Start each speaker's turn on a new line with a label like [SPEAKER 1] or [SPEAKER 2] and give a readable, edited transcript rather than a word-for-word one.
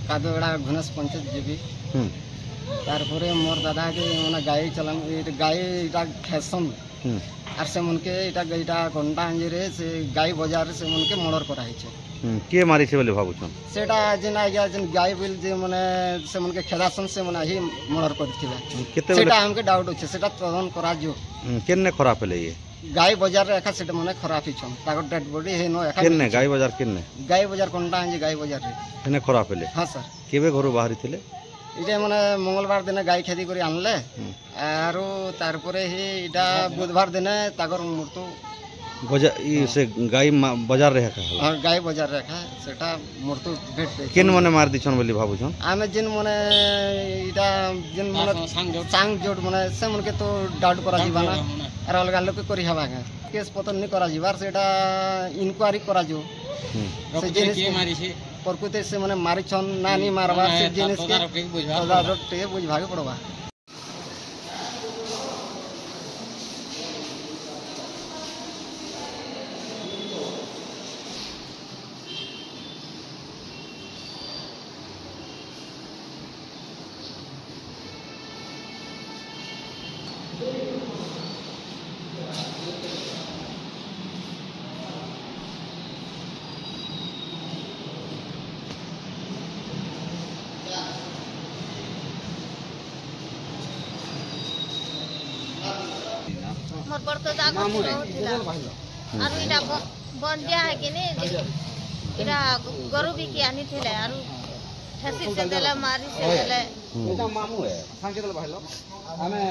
[SPEAKER 1] कादोगड़ा घनस panchayat GB तारपरे मोर दादा के मना गाय चलन गाय इटा खेसन आर से मन के इटा इटा घंटा अंजरे से गाय बाजार से मन के मर्डर करा है
[SPEAKER 2] के मारी छे बोले भाबुछन
[SPEAKER 1] सेटा जेन आइया जेन गाय बिल जे माने से मन के खेदासन से माने ही मर्डर करथिले
[SPEAKER 2] केते
[SPEAKER 1] सेटा हमके डाउट होचे सेटा तदन करा जो
[SPEAKER 2] केने खराब पेले ये
[SPEAKER 1] गाय बाजार रे एका सेटा माने खराब ही छन ताको डेड बॉडी हे नो एका
[SPEAKER 2] केने गाय बाजार कोनटा
[SPEAKER 1] अंजे गाय बाजार रे
[SPEAKER 2] केने खराब पेले हां सर केबे घरु बाहरी थिले
[SPEAKER 1] इटा माने मंगलवार दिन गाय खेती करी आनले आरो तारपरे ही इटा बुधवार दिन तागर मृत्यु
[SPEAKER 2] बाजार ई से गाय बाजार रे का
[SPEAKER 1] हां गाय बाजार रे का सेटा मृत्यु भेट
[SPEAKER 2] केन माने मार दिछन बोली भाबुछन
[SPEAKER 1] आमे जिन माने इटा जिन माने सांग जोड माने से मन के तो डाउट करा जीवाना आर अलगा लोक करी हवा केस पतन नि करा जीवार सेटा इंक्वायरी करा जो से जिनिस के मारी छे प्रकृति से माने मारी छन नानी मारवा से जिनिस के तदारक के बुझभागे पड़वा
[SPEAKER 3] मोर पर तो जागो आरो इटा बंदिया है कि ने इटा गरु भी की आनी थिले आरो ठेसी से देले मारी से देले
[SPEAKER 1] एटा मामू है सांके देले भाइलो हमें